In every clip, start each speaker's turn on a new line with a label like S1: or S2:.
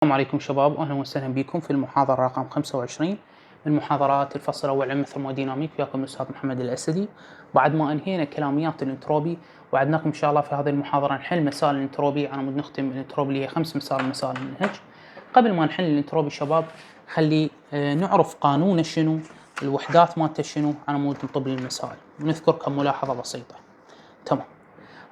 S1: السلام عليكم شباب، واهلا وسهلا بكم في المحاضرة رقم 25 من محاضرات الفصل الأول علم الثرموديناميك. وياكم الأستاذ محمد الأسدي. بعد ما أنهينا كلاميات الانتروبي، وعدناكم إن شاء الله في هذه المحاضرة نحل مسائل الانتروبي على مود نختم الانتروبي اللي هي 5 مسائل المنهج. قبل ما نحل الانتروبي شباب، خلي نعرف قانون شنو، الوحدات مالته شنو، على مود نطب المسائل ونذكر كم ملاحظة بسيطة. تمام.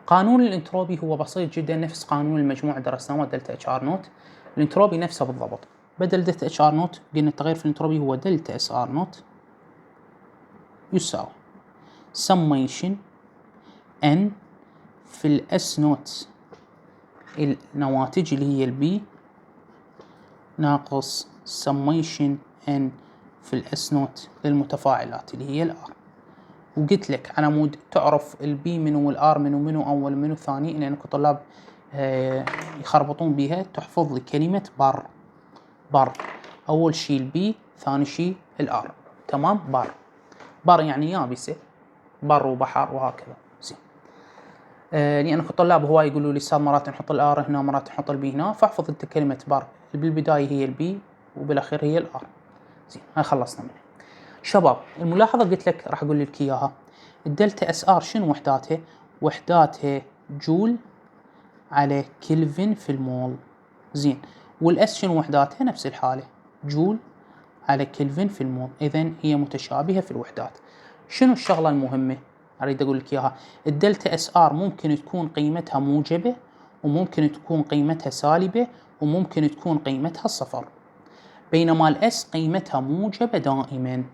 S1: قانون الانتروبي هو بسيط جدا، نفس قانون المجموع درسناه دلتا اتش ار نوت. الانتروبي نفسه بالضبط، بدل دلتا اتش ار نوت قلنا التغير في الانتروبي هو دلتا اس ار نوت يساوي سميشن ان في الاس نوت النواتج اللي هي البي ناقص سميشن ان في الاس نوت للمتفاعلات اللي هي الار. وقلت لك على مود تعرف البي منو والار منو اول منو ثاني، لانك طلاب يخربطون بيها. تحفظ لي كلمة بر اول شيء البي، ثاني شيء الار. تمام. بر يعني يابسة، بر وبحر وهكذا. زين. لأنك الطلاب هواي يقولوا لي استاذ مرات نحط الار هنا مرات نحط البي هنا، فاحفظ انت كلمة بر بالبداية هي البي وبالاخير هي الار. زين، هاي خلصنا منها. شباب الملاحظة قلت لك راح اقول لك اياها، الدلتا اس ار شنو وحداتها؟ وحداتها جول على كلفن في المول. زين. والاس شنو وحداتها؟ نفس الحالة، جول على كلفن في المول. اذا هي متشابهة في الوحدات. شنو الشغلة المهمة اريد اقول لك اياها؟ الدلتا اس ار ممكن تكون قيمتها موجبة، وممكن تكون قيمتها سالبة، وممكن تكون قيمتها صفر، بينما الاس قيمتها موجبة دائما.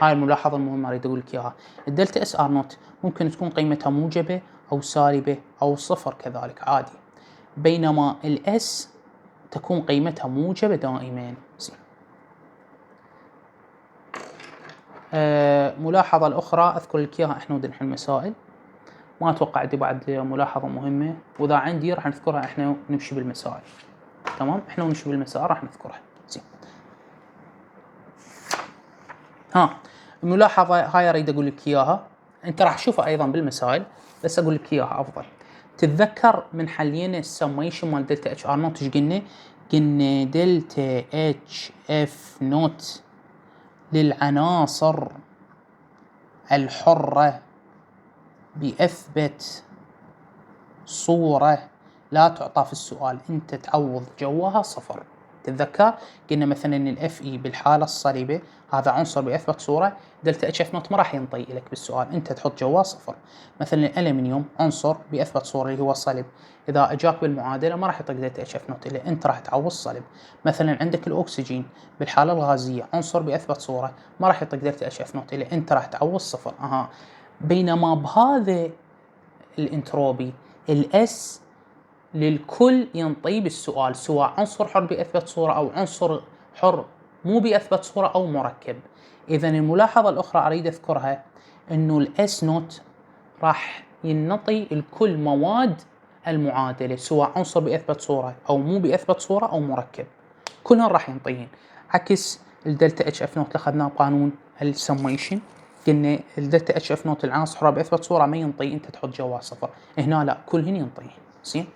S1: هاي الملاحظة المهمة اريد اقول لك اياها. الدلتا اس ار نوت ممكن تكون قيمتها موجبة او سالبة او صفر كذلك عادي، بينما الاس تكون قيمتها موجبة دائما. زين. ملاحظة الأخرى أذكر لك إياها، إحنا ودنا نحل مسائل، ما أتوقع عندي بعد ملاحظة مهمة، وإذا عندي راح نذكرها إحنا نمشي بالمسائل. تمام، إحنا ونمشي بالمسائل راح نذكرها. زين. الملاحظة هاي أريد أقول لك إياها، أنت راح تشوفها أيضا بالمسائل، بس أقول لك إياها أفضل. تتذكر من حلينا السميشن مال دلتا اتش ار نوت ايش قلنا؟ قلنا دلتا اتش اف نوت للعناصر الحرة بأثبت صورة لا تعطى في السؤال، انت تعوض جواها صفر. تتذكر قلنا مثلا الاف اي بالحالة الصلبة هذا عنصر بأثبت صورة، دلتا اتش اف نوت ما راح ينطي لك بالسؤال، انت تحط جواه صفر. مثلا الالمنيوم عنصر بأثبت صورة اللي هو صلب، اذا اجاك بالمعادلة ما راح يعطيك دلتا اتش اف نوت الا انت راح تعوض صلب. مثلا عندك الاكسجين بالحالة الغازية عنصر بأثبت صورة، ما راح يعطيك دلتا اتش اف نوت الا انت راح تعوض صفر. بينما بهذا الانتروبي الاس للكل ينطي بالسؤال، سواء عنصر حر بأثبت صورة أو عنصر حر مو بأثبت صورة أو مركب. إذا الملاحظة الأخرى أريد أذكرها أنه الأس نوت راح ينطي الكل مواد المعادلة، سواء عنصر بأثبت صورة أو مو بأثبت صورة أو مركب، كلهم راح ينطيين. عكس الدلتا اتش اف نوت اللي أخذناه بقانون السميشن، قلنا الدلتا اتش اف نوت العناصر حرة بأثبت صورة ما ينطي، أنت تحط جواه صفر. هنا لا، كلهن ينطيين. زين.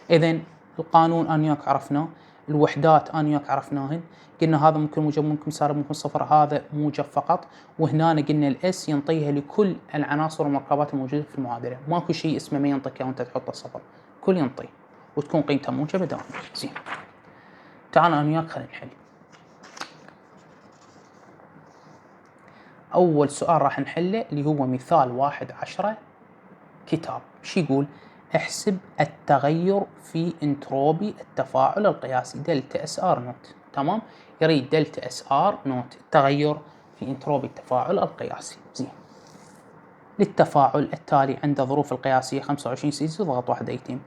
S1: إذن القانون أنا وياك عرفناه، الوحدات أنا وياك عرفناهن، قلنا هذا ممكن موجب ممكن سالب ممكن صفر، هذا موجب فقط. وهنا قلنا الاس ينطيها لكل العناصر والمركبات الموجودة في المعادلة، ماكو شيء اسمه ما ينطيك وانت تحطه صفر، كل ينطي وتكون قيمته موجبة دائما. زين. تعال أنا وياك خلينا نحل. أول سؤال راح نحله اللي هو مثال 11 كتاب. شو يقول؟ احسب التغير في انتروبي التفاعل القياسي دلتا اس ار نوت. تمام، يريد دلتا اس ار نوت التغير في انتروبي التفاعل القياسي. زين. للتفاعل التالي عند ظروف القياسية 25 سيلسيوس ضغط 1 يتم.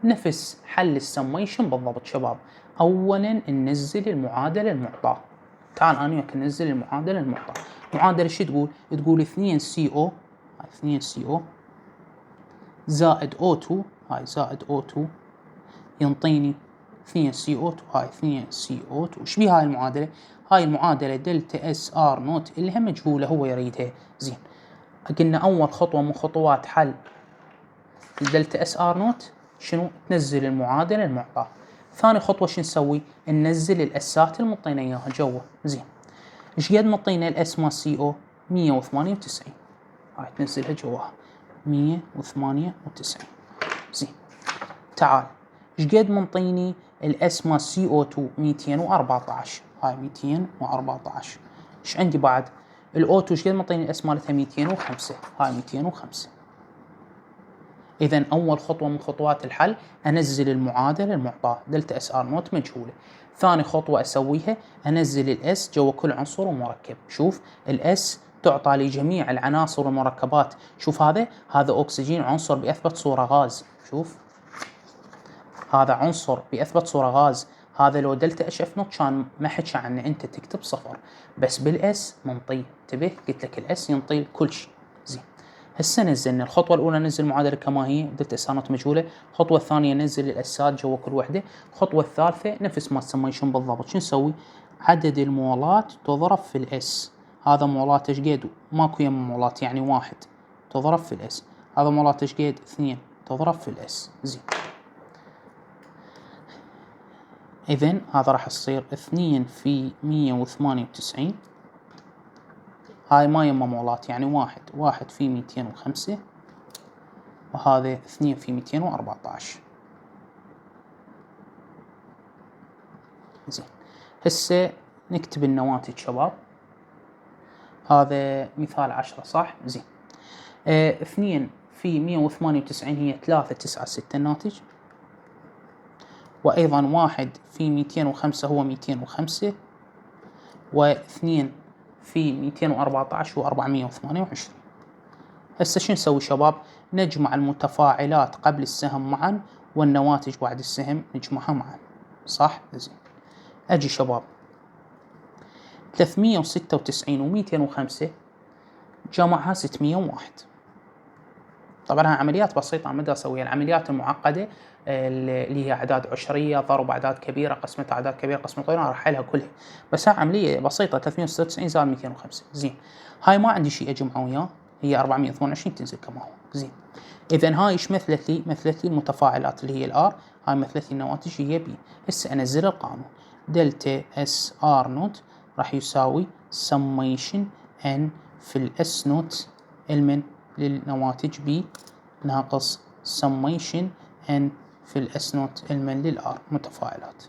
S1: نفس حل السميشن بالضبط شباب. اولا ننزل المعادلة المعطاة. تعال انا وياك ننزل المعادلة المعطاة. المعادلة شو تقول؟ تقول 2 سي او، 2 سي او زائد O2، هاي زائد O2 ينطيني 2 CO2، هاي 2 CO2. ايش بيها هاي المعادلة؟ هاي المعادلة دلتا اس ار نوت اللي هم مجهولة هو يريدها. زين. قلنا أول خطوة من خطوات حل الدلتا اس ار نوت شنو؟ تنزل المعادلة المعطاة. ثاني خطوة شو نسوي؟ ننزل الاسات المطينا اياها جوا. زين، ايش قد مطينا الاس مال سي او؟ 198. هاي تنزلها جواها 198. زين، تعال ايش قد منطيني الاس مال سي او 2؟ 214. هاي 214. ايش عندي بعد؟ الاو 2 ايش قد منطيني الاس مالتها؟ 205. هاي 205. اذا اول خطوه من خطوات الحل انزل المعادله المعطاه دلتا اس ار نوت مجهوله. ثاني خطوه اسويها انزل الاس جوا كل عنصر ومركب. شوف الاس تعطى لجميع العناصر والمركبات. شوف هذا اكسجين، عنصر باثبت صوره غاز. شوف هذا عنصر باثبت صوره غاز. هذا لو دلتا اتش اف نوت كان ما حكى عنه، انت تكتب صفر، بس بالاس منطي. انتبه، قلت لك الاس ينطي كل شيء. زين، هسه نزلنا الخطوه الاولى، ننزل المعادله كما هي دلتا اس ار نوت مجهوله. الخطوه الثانيه ننزل الاسات جوا كل وحده. الخطوه الثالثه نفس ما تسميشون بالضبط. شو نسوي؟ عدد المولات تضرب في الاس. هذا مولات ايش قد؟ ماكو يم مولات، يعني 1 تضرب في الاس. هذا مولات ايش قد؟ 2 تضرب في الاس. زين، إذن هذا راح يصير 2 في 198. هاي ما يما مولات، يعني 1 في 205، وهذا 2 في 214. زين، هسه نكتب النواتج شباب. هذا مثال 10 صح؟ زين، 2 في 198 هي 396 الناتج، وأيضا 1 في 205 هو 205، و2 في 214 هو 428. هسه شو نسوي شباب؟ نجمع المتفاعلات قبل السهم معا والنواتج بعد السهم نجمعها معا، صح؟ زين، اجي شباب 396 و205 جمعها 601. طبعا هاي عمليات بسيطة، ما بدي اسويها. العمليات المعقدة اللي هي اعداد عشرية، ضرب اعداد كبيرة، قسمة اعداد كبيرة، قسمة صغيرة، راح احلها كلها. بس هاي عملية بسيطة، 396 زائد 205. زين، هاي ما عندي شيء اجمعه وياه، هي 428 تنزل كما هو. زين، اذا هاي ايش مثلت لي؟ مثلت لي المتفاعلات اللي هي الار، هاي مثلت لي النواتج هي بي. هسه انزل القانون. دلتا اس ار نوت راح يساوي سميشن ان في الاس نوت المن للنواتج بي ناقص سميشن ان في الاس نوت المن للار متفاعلات.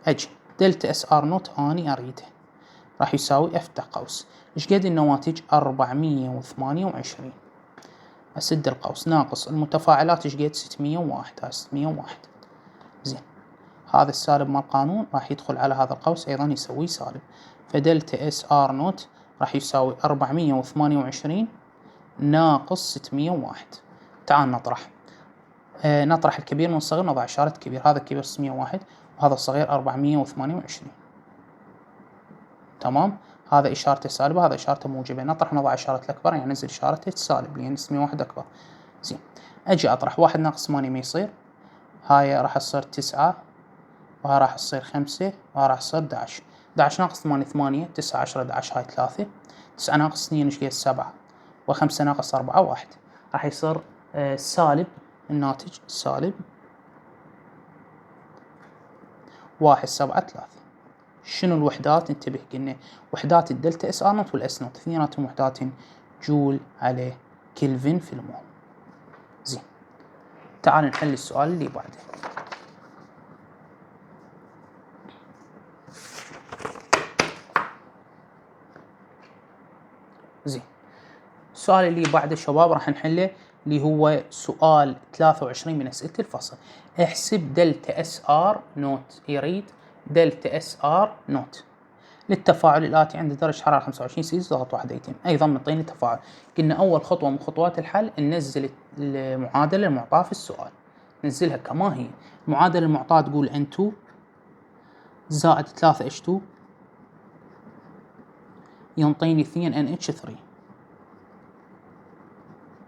S1: اجي دلتا اس ار نوت اني اريده راح يساوي افتح قوس، ايش قد النواتج؟ 428. اسد القوس ناقص المتفاعلات ايش قد؟ 601. هاي 601. زين، هذا السالب مال القانون راح يدخل على هذا القوس ايضا يسوي سالب، فدلتا اس ار نوت راح يساوي 428 ناقص 601. تعال نطرح. نطرح الكبير من الصغير، نضع إشارة كبير. هذا الكبير 601 وهذا الصغير 428. تمام، هذا إشارته سالبة، هذا إشارته موجبة. نطرح نضع إشارة الأكبر، يعني ننزل إشارته السالب لأن 601 أكبر. زين، أجي أطرح 1 ناقص 8 ما يصير، هاي راح تصير 9، وهاي راح تصير 5، وهاي راح تصير 11. 11 ناقص 8 8، 9 10 11 هاي 3. 9 ناقص 2 ايش قد؟ 7، و5 ناقص 4 1. راح يصير سالب الناتج سالب 1.73. شنو الوحدات؟ انتبه، قلنا وحدات الدلتا اس ار نوت والاس نوت اثنيناتهم وحدات جول على كلفن في المول. زين، تعال نحل السؤال اللي بعده. زين، السؤال اللي بعده شباب راح نحله، اللي هو سؤال 23 من أسئلة الفصل. احسب دلتا اس ار نوت. يريد دلتا اس ار نوت للتفاعل الآتي عند درجة حرارة 25 سيلسيوس ضغط واحد يتم. أيضا مطيني التفاعل. قلنا أول خطوة من خطوات الحل ننزل المعادلة المعطاة في السؤال، ننزلها كما هي. المعادلة المعطاة تقول N2 زائد 3H2 ينطيني 2NH3.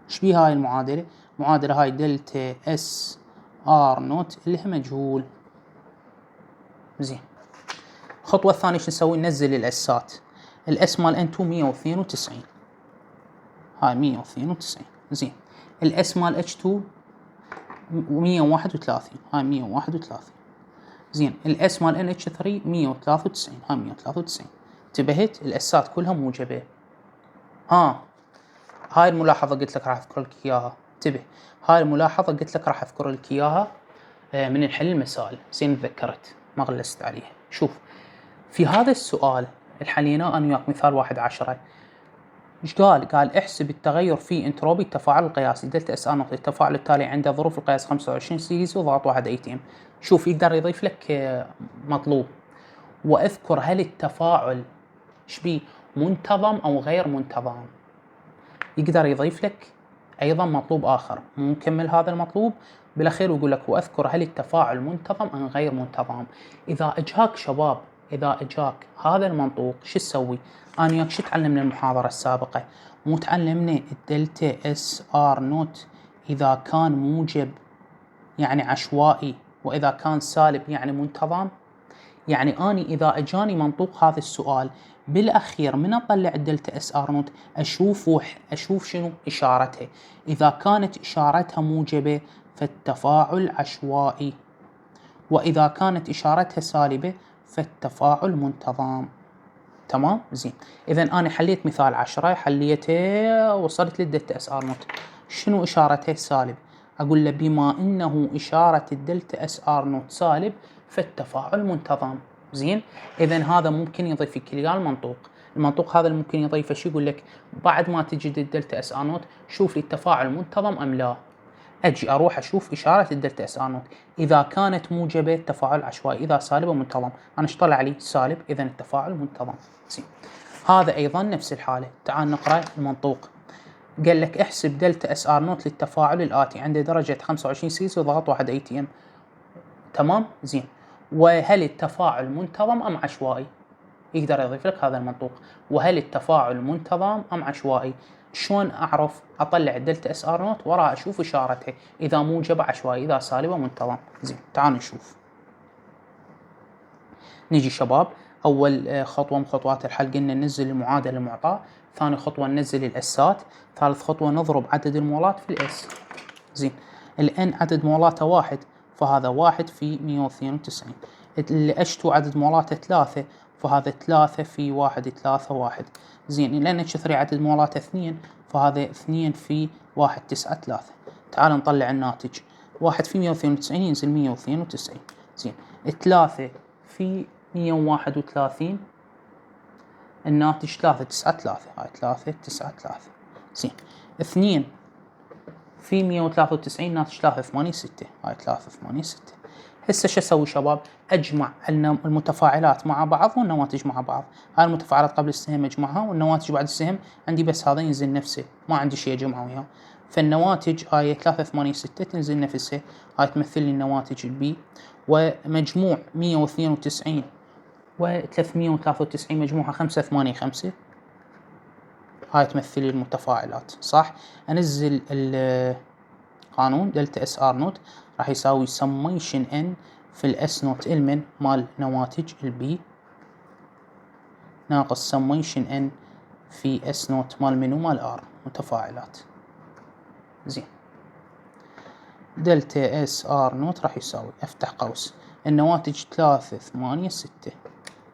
S1: ايش بيها هاي المعادلة؟ المعادلة هاي دلتا اس ار نوت اللي هي مجهول. زين، الخطوة الثانية شو نسوي؟ ننزل الاسات. الاس مال N2 192، هاي 192. زين، الاس مال H2 131، هاي 131. زين الاس مال ان اتش 3 193، هاي 193. انتبهت الاسات كلها موجبه. هاي الملاحظه قلت لك راح اذكر لك اياها، انتبه هاي الملاحظه قلت لك راح اذكر لك اياها من نحل المسائل. زين تذكرت ما غلست عليها. شوف في هذا السؤال الحليناه انا وياك مثال 1/10. ايش قال؟ قال احسب التغير في انتروبي التفاعل القياسي دلتا اس ار نقطة التفاعل التالي عند ظروف القياس 25 سيليزيوس وضغط 1 اي تي ام. شوف يقدر يضيف لك مطلوب واذكر هل التفاعل ايش بيه منتظم او غير منتظم. يقدر يضيف لك ايضا مطلوب اخر مو مكمل هذا المطلوب بالاخير ويقول لك واذكر هل التفاعل منتظم ام غير منتظم. اذا اجاك شباب اذا اجاك هذا المنطوق شو تسوي؟ انا وياك شو تعلمنا المحاضره السابقه؟ مو تعلمنا الدلتا اس ار نوت اذا كان موجب يعني عشوائي واذا كان سالب يعني منتظم. يعني اني اذا اجاني منطوق هذا السؤال بالاخير من اطلع الدلتا اس ار نوت اشوف شنو اشارتها. اذا كانت اشارتها موجبه فالتفاعل عشوائي، واذا كانت اشارتها سالبه فالتفاعل منتظم. تمام زين. اذا انا حليت مثال 10 حليته وصلت للدلتا اس ار نوت. شنو اشارته؟ سالب. اقول له بما انه اشاره الدلتا اس ار نوت سالب فالتفاعل منتظم. زين. اذا هذا ممكن يضيف لك اياه المنطوق هذا اللي ممكن يضيفه شو يقول لك؟ بعد ما تجد الدلتا اس ار نوت شوف لي التفاعل منتظم ام لا. اجي اروح اشوف اشاره الدلتا اس ار نوت، اذا كانت موجبه التفاعل عشوائي، اذا سالبه منتظم. انا ايش طلع لي؟ سالب، اذا التفاعل منتظم. زين. هذا ايضا نفس الحاله. تعال نقرا المنطوق. قال لك احسب دلتا اس ار نوت للتفاعل الاتي عند درجه 25 سيسي وضغط 1 اي تي ام. تمام زين. وهل التفاعل منتظم ام عشوائي؟ يقدر يضيف لك هذا المنطوق. وهل التفاعل منتظم ام عشوائي؟ شلون اعرف؟ اطلع الدلتا اس ار نوت وراها اشوف اشارتها، اذا موجبه عشوائي، اذا سالبه منتظم. زين تعالوا نشوف. نجي شباب اول خطوه من خطوات الحل قلنا ننزل المعادله المعطاه، ثاني خطوه ننزل الاسات، ثالث خطوه نضرب عدد المولات في الاس. زين. الان عدد مولاته 1 فهذا 1 في 192. الاتش 2 عدد مولاته 3 فهذا 3 في 1 3 1. زين. الان اتش 3 عدد مولاته 2 فهذا 2 في 1 9 3. تعال نطلع الناتج. 1 في 192 ينزل 192. زين. 3 في 131 الناتج 3 9 3. هاي 3 9 3. زين. 2 في 193 ناتج 3 8 6. هاي 3 8 6. هسه شو اسوي شباب؟ اجمع المتفاعلات مع بعض والنواتج مع بعض. هاي المتفاعلات قبل السهم اجمعها والنواتج بعد السهم عندي بس هذا ينزل نفسه، ما عندي شيء اجمعه وياه. فالنواتج هاي 3 8 6 تنزل نفسها. هاي تمثل لي النواتج البي، ومجموع 192 و393 مجموعها 585. هاي تمثل لي المتفاعلات صح. انزل القانون دلتا اس ار نوت راح يساوي سميشن ان في الاس نوت المن مال نواتج البي ناقص سميشن ان في اس نوت مال منو مال ار متفاعلات. زين. دلتا اس ار نوت راح يساوي افتح قوس النواتج 3 8 6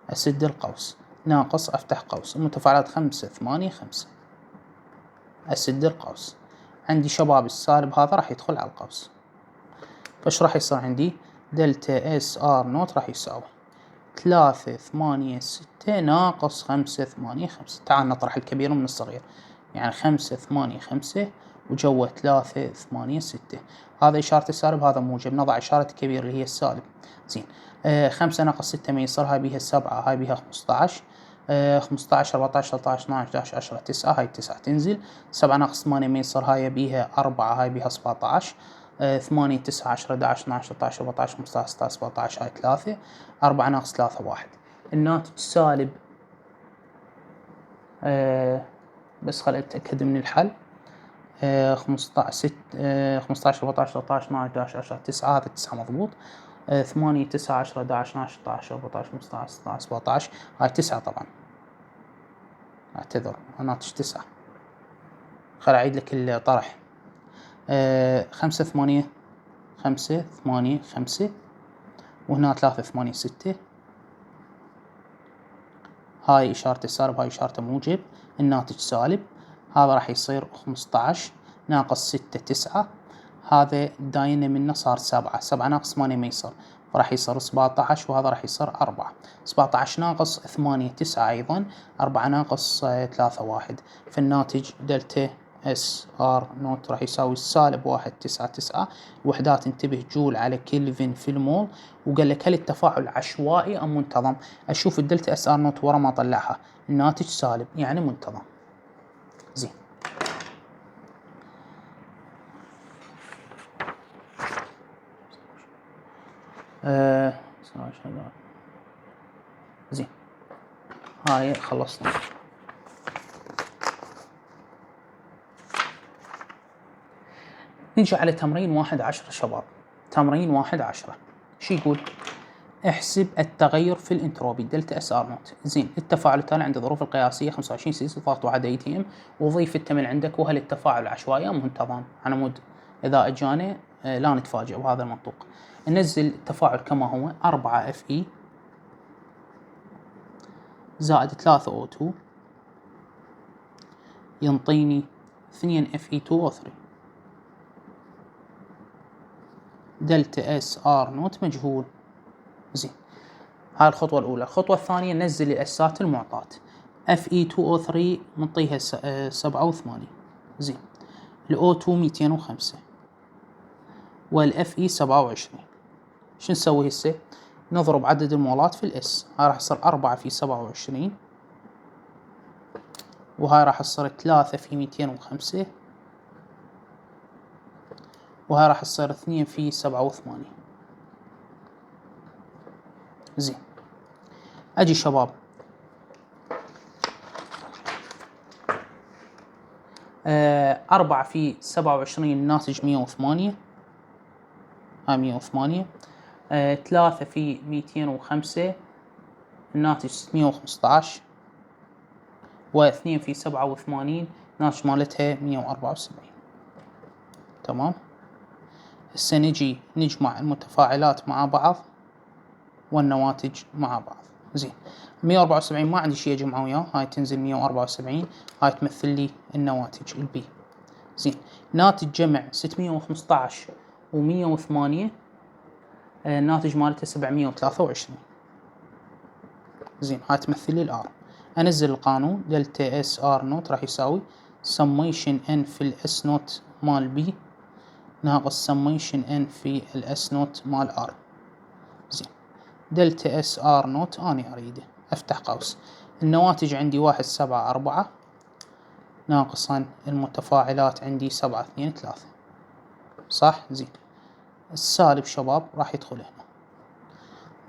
S1: اسد القوس ناقص افتح قوس المتفاعلات 5 8 5 اسد القوس. عندي شباب السالب هذا راح يدخل على القوس، فايش راح يصير عندي؟ دلتا اس ار نوت راح يساوي 3 8 6 ناقص 5 8 5. تعال نطرح الكبير من الصغير، يعني 5 8 5 وجوه 3 8 6. هذا إشارة السالب هذا موجب، نضع إشارة الكبير اللي هي السالب. زين. 5 ناقص 6 ما يصير، هاي بيها 7 هاي بيها 15. 15 14 13 12 11 10 9 هاي 9 تنزل. 7 ناقص 8 ما يصير، هاي بيها 4 هاي بيها 17. 8 9 10 11 12 13 14 15 16 17 هاي 3. 4 ناقص 3 1. الناتج سالب بس خل اتأكد من الحل. 15 6 15 14 13 12 11 10 9 هذا 9 مضبوط. 8 9 10 11 12 13 14 15 16 17 هاي 9 طبعا، اعتذر ناتج 9. خل اعيد لك الطرح. 5 8 5 8 5 وهنا 386. هاي إشارة السالب، هاي إشارة موجب، الناتج سالب. هذا راح يصير 15 ناقص 6 9. هذا داينه منه صار 7، 7 ناقص 8 ما يصير، فراح يصير 17، وهذا راح يصير 4. 17 ناقص 8 9 أيضا، 4 ناقص 3 1. فالناتج دلتا اس ار نوت راح يساوي سالب 1.99. وحدات انتبه جول على كلفن في المول. وقال لك هل التفاعل عشوائي ام منتظم؟ اشوف الدلتا اس ار نوت ورا ما اطلعها، الناتج سالب يعني منتظم. زين. زين، هاي خلصنا. نجي على تمرين 11 شباب. تمرين 11 شو يقول؟ احسب التغير في الانتروبي دلتا اس ار نوت. زين، التفاعل التالي عند الظروف القياسيه 25 سي سي ضغط 1 اي تي ام، وضيف التمن عندك، وهل التفاعل عشوائي ام منتظم؟ على مود اذا اجانا لا نتفاجئ بهذا المنطوق. ننزل التفاعل كما هو، 4 اف اي زائد 3 او 2 ينطيني 2 اف اي 2 او 3. دلتا اس ار نوت مجهول. زين، هاي الخطوة الأولى. الخطوة الثانية ننزل الأسات المعطاة. اف اي 2 او 3 منطيها 87. زين، الاو 2 205 والاف اي 27. شو نسوي هسه؟ نضرب عدد المولات في الاس. هاي راح يصير 4 في 27، وهاي راح تصير 3 في 205، وهاي راح تصير 2 في 87. زين، اجي شباب، 4 في 27 الناتج 108. هاي 108. 3 في 205 الناتج 615. واثنين في 87 الناتج مالتها 174. تمام. هسه نجي نجمع المتفاعلات مع بعض والنواتج مع بعض. زين، 174 ما عندي شيء اجمعه وياه، هاي تنزل 174، هاي تمثل لي النواتج البي. زين، ناتج جمع 615 و108 الناتج مالته 723. زين، هاي تمثل لي الار. انزل القانون، دلتا اس ار نوت راح يساوي سميشن ان في الاس نوت مال بي ناقص سميشن ان في الاس نوت مال ار. زين، دلتا اس ار نوت اني اريده، افتح قوس، النواتج عندي 1.74 ناقصا المتفاعلات عندي 7.2.3. صح؟ زين، السالب شباب راح يدخل هنا،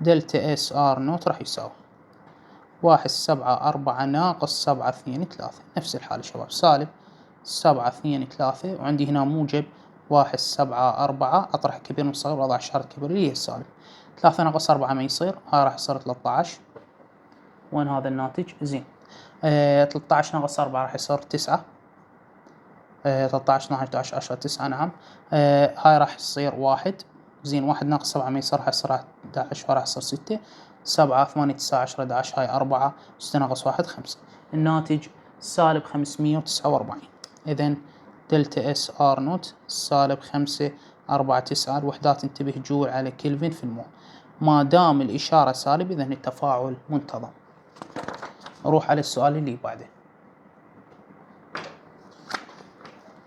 S1: دلتا اس ار نوت راح يساوي 1.74 ناقص 7.2.3. نفس الحالة شباب، سالب 7.2.3، وعندي هنا موجب 1.74. أطرح كبير من الصغير وأضع شرط كبير اللي هي السالب. 3 ناقص 4 ما يصير، هاي راح يصير 13. وين هذا الناتج؟ زين، 13 ناقص 4 راح يصير 9. 13 12 11 10 9. نعم. هاي راح يصير 1. زين، 1 ناقص 7 ما يصير، راح يصير 11 وراح يصير 6. 7 8 9 10 11 هاي 4. 6 ناقص 1 5. الناتج سالب 549. إذن دلتا اس ار نوت سالب 549. الوحدات انتبه جول على كلفن في المول. ما دام الإشارة سالب إذن التفاعل منتظم. نروح على السؤال اللي بعده.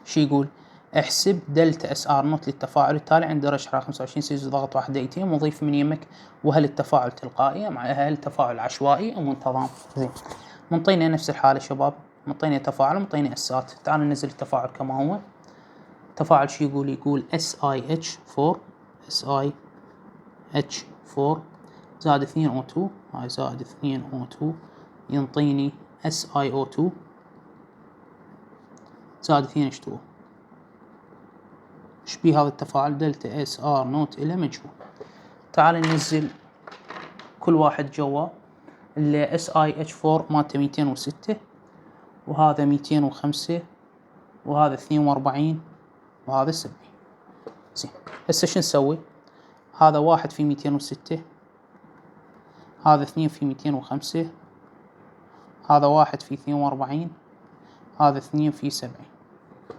S1: شو يقول؟ احسب دلتا اس ار نوت للتفاعل التالي عند درجة حرارة 25 سيلسيوس ضغط 1 اي تي ام، وضيف من يمك وهل التفاعل تلقائي ام هل التفاعل عشوائي او منتظم؟ زين، منطينا نفس الحالة شباب، منطينا تفاعل ومنطينا اسات. تعالوا ننزل التفاعل كما هو. التفاعل شو يقول؟ يقول اس اي اتش 4 اس اي اتش 4 زائد 2 او 2، هاي زائد 2 او 2 ينطيني اس اي او 2 زائد 2 اتش 2. ايش بيه هذا التفاعل؟ دلتا اس ار نوت الى مجهول. تعال ننزل كل واحد جوا. اللي اس اي اتش 4 مالته 206، وهذا 205، وهذا 42، وهذا 70. زين، هسه شو نسوي؟ هذا 1 في 206، هذا 2 في 205، هذا 1 في 42، هذا 2 في 70،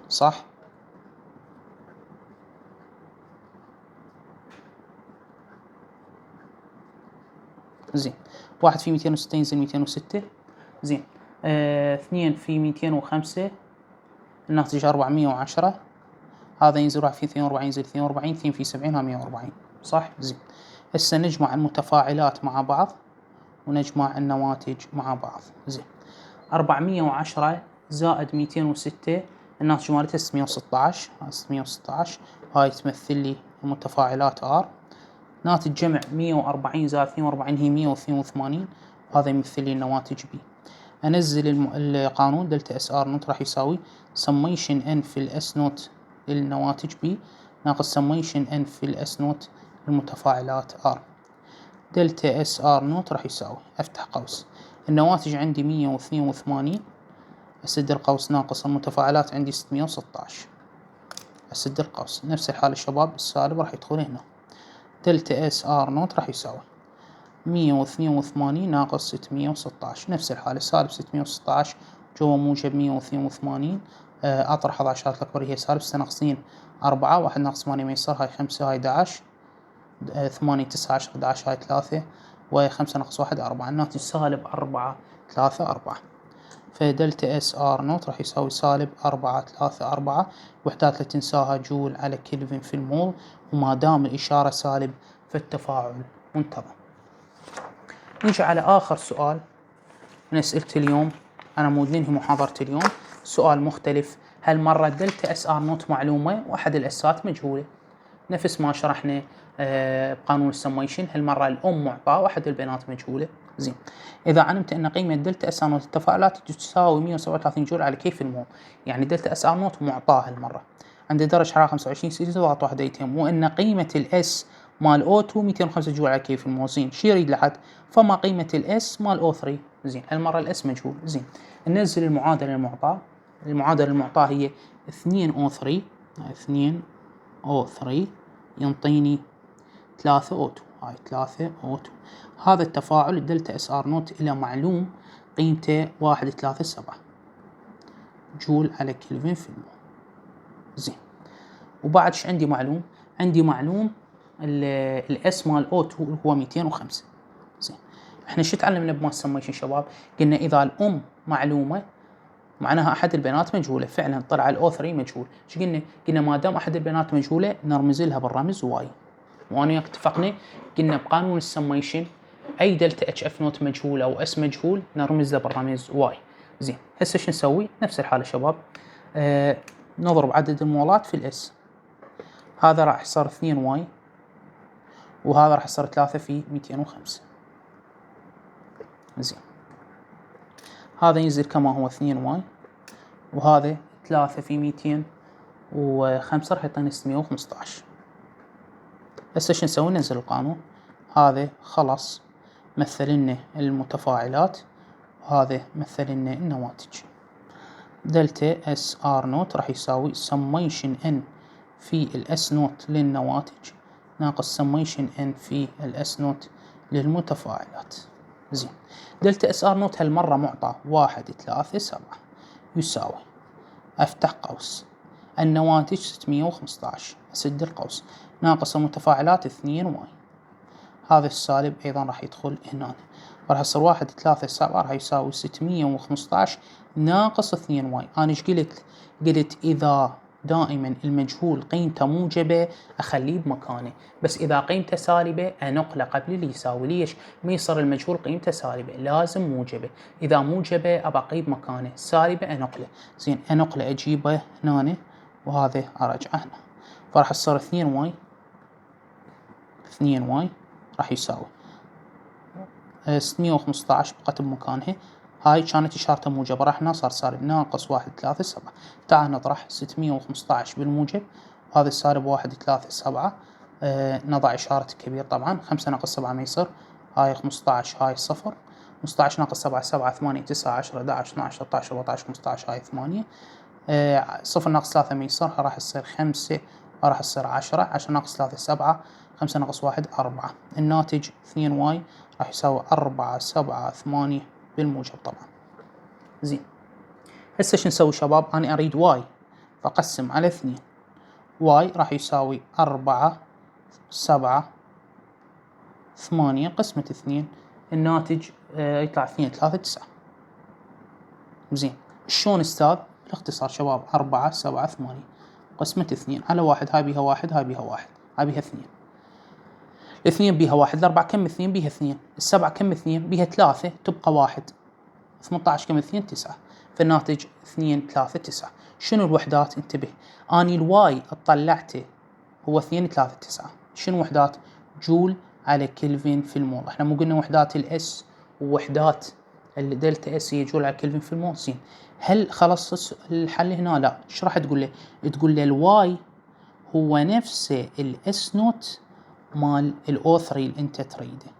S1: صح؟ زين، 1 في 206 ينزل 206. زين، 2 في 205 الناتج 410، هذا ينزل 1 في 42 ينزل 42، 2 في 70 ها 140، صح؟ زين، هسه نجمع المتفاعلات مع بعض ونجمع النواتج مع بعض. زين، 410 زائد 206 الناتج مالتها 616، 616 هاي تمثل لي المتفاعلات R. ناتج جمع 140 زائد 42 هي 182، وهذا يمثل لي النواتج B. انزل القانون دلتا اس ار نوت راح يساوي سميشن ان في الاس نوت للنواتج B ناقص سميشن ان في الاس نوت للمتفاعلات R. دلتا اس ار نوت راح يساوي، افتح قوس، النواتج عندي 182، اسد القوس، ناقص المتفاعلات عندي 616، اسد القوس. نفس الحال الشباب، السالب راح يدخل هنا. دلتا اس ار نوت راح يساوي 182 ناقص 616، نفس الحال السالب 616 جوا موجب 182، اطرح 11 الاكبر هي سالب 6 ناقصين 4، 1 ناقص 8 ما يصير، هاي 5 هاي 11، 8 9 10 11 هاي 3، و5 ناقص 1 4، الناتج سالب 4 3 4. فدلتا اس ار نوت راح يساوي سالب 4 3 4، وحدات لا تنساها جول على كلفن في المول، وما دام الإشارة سالب فالتفاعل منتظم. نيجي على آخر سؤال من أسئلة اليوم، أنا مود ننهي محاضرة اليوم. سؤال مختلف، هل مرة دلتا اس ار نوت معلومة وأحد الأسات مجهولة، نفس ما شرحنا بقانون السميشن، هالمرة الأم معطاة وأحد البيانات مجهولة. زين، إذا علمت أن قيمة دلتا اس ار نوت التفاعلات تساوي 137 جول على كيف المول، يعني دلتا اس ار نوت معطاة هالمرة، عندي درجة حرارة 25 سيلسيوس وضغط 1 أتم، وأن قيمة الاس مال O2 205 جول على كيف المول. زين، شو يريد لحد؟ فما قيمة الاس مال O3. زين، هالمرة الاس مجهول. زين، ننزل المعادلة المعطاة. المعادلة المعطاة هي 2O3 2O3 ينطيني 3 O2، هاي 3 O2. هذا التفاعل الدلتا اس ار نوت إلى معلوم قيمته 137 جول على كلفن في المول. زين، وبعد ايش عندي معلوم؟ عندي معلوم الاس مال O2 هو 205. زين، احنا شو تعلمنا بماس سميشن شباب؟ قلنا اذا الام معلومه معناها احد البيانات مجهوله، فعلا طلع الاو 3 مجهول. شو قلنا؟ قلنا ما دام احد البيانات مجهوله نرمز لها بالرمز واي، وانا وياك اتفقنا قلنا بقانون السميشن اي دلتا اتش اف نوت مجهول او اس مجهول نرمز له بالرمز واي. زين، هسه شو نسوي؟ نفس الحاله شباب، نضرب عدد المولات في الاس، هذا راح يصير 2 واي، وهذا راح يصير 3 في 205. زين، هذا ينزل كما هو 2 واي، وهذا 3 في 205 راح يعطينا 615. هسه شو نسوي؟ ننزل القانون، هذا خلاص مثل لنا المتفاعلات، وهذا مثل لنا النواتج. دلتا اس ار نوت راح يساوي سميشن ان في الاس نوت للنواتج ناقص سميشن ان في الاس نوت للمتفاعلات. زين، دلتا اس ار نوت هالمرة معطى 137 يساوي، افتح قوس، النواتج 615 اسد القوس، ناقص المتفاعلات 2 واي، هذا السالب ايضا راح يدخل هنا، راح يصير 137 راح يساوي 615 ناقص 2 واي. انا ايش قلت؟ قلت اذا دائما المجهول قيمته موجبة اخليه بمكانه، بس اذا قيمته سالبة انقله قبل اللي يساوي. ليش؟ ما يصير المجهول قيمته سالبة، لازم موجبة، اذا موجبة ابقيه بمكانه، سالبة انقله. زين، انقله اجيبه هنا، وهذا ارجعه هنا، فراح يصير 2 واي 2 واي راح يساوي 615 بقت بمكانها، هاي كانت إشارته موجبة، راح صار سالب ناقص 137. تعال نطرح 615 بالموجب، وهذا السالب 137، نضع إشارة كبير طبعا، 5 ناقص 7 ما يصير، هاي 15 هاي 0، 15 ناقص 7 7 8 9 10 11 12 13 14 15 هاي 8، 0 ناقص 3 ما يصير، راح يصير 5 وراح يصير 10 10 ناقص 3 7 5 ناقص 1 4. الناتج 2 واي راح يساوي 4 7 8 بالموجب طبعا. زين، هسه شو نسوي شباب؟ أنا أريد واي، فأقسم على 2. واي راح يساوي 4 7 8 قسمة 2. الناتج يطلع 2 3 9. زين، شلون استاذ؟ بالاختصار شباب 4 7 8 قسمة 2 على 1، هاي بيها 1 هاي بيها 1 هاي بيها 2. الاثنين بيها 1، الأربعة كم 2 بيها 2، السبعة كم 2 بيها 3 تبقى 1، 18 كم 2 9. فالناتج 2 3 9. شنو الوحدات؟ انتبه، اني الواي اطلعته هو 2 3 9. شنو وحدات؟ جول على كلفن في المول. احنا مو قلنا وحدات الاس ووحدات الدلتا اس هي جول على كلفن في المول؟ زين، هل خلص الحل هنا؟ لا. ايش راح تقول له؟ تقول له الواي هو نفسه الاس نوت مال الاو 3 اللي انت تريده،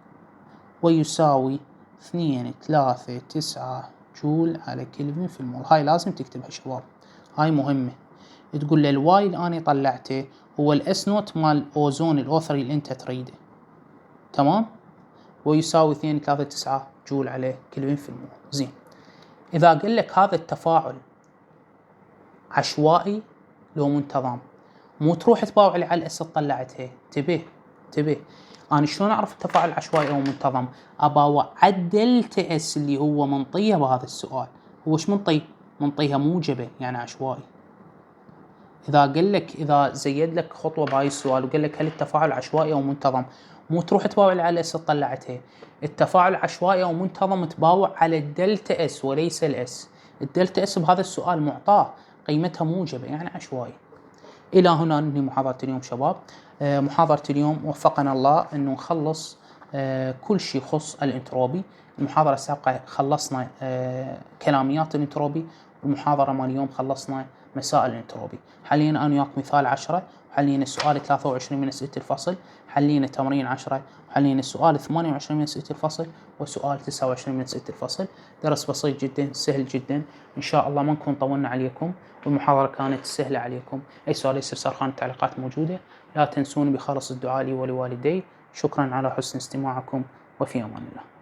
S1: ويساوي 2 3 9 جول على كلفن في المول. هاي لازم تكتبها شباب، هاي مهمة. تقول له الواي اللي انا طلعته هو الاس نوت مال اوزون الاو 3 اللي انت تريده، تمام، ويساوي 2 3 9 جول على كلفن في المول. زين، اذا قل لك هذا التفاعل عشوائي لو منتظم، مو تروح تباوع لي على الاس طلعتها، انتبه انا شلون اعرف التفاعل عشوائي او منتظم؟ اباوع على الدلتا اس اللي هو منطيه بهذا السؤال. هو ايش منطيها موجبه يعني عشوائي. اذا قال لك، اذا زيد لك خطوه بهاي السؤال وقال لك هل التفاعل عشوائي او منتظم، مو تروح تباوع على الاس طلعتها. التفاعل عشوائي او منتظم تباوع على الدلتا اس وليس الاس. الدلتا اس بهذا السؤال معطاه قيمتها موجبه يعني عشوائي. الى هنا ننهي محاضره اليوم شباب. محاضره اليوم وفقنا الله انه نخلص كل شيء يخص الانتروبي. المحاضره السابقه خلصنا كلاميات الانتروبي، والمحاضره مال اليوم خلصنا مسائل الانتروبي. حلينا انا وياك مثال 10، وحلينا السؤال 23 من اسئله الفصل، حلينا تمرين 10، وحلينا السؤال 28 من اسئله الفصل، وسؤال 29 من اسئله الفصل. درس بسيط جدا سهل جدا، ان شاء الله ما نكون طولنا عليكم، والمحاضره كانت سهله عليكم. اي سؤال يستفسر خانه التعليقات موجوده. لا تنسون بخالص الدعاء لي ولوالدي. شكرا على حسن استماعكم، وفي امان الله.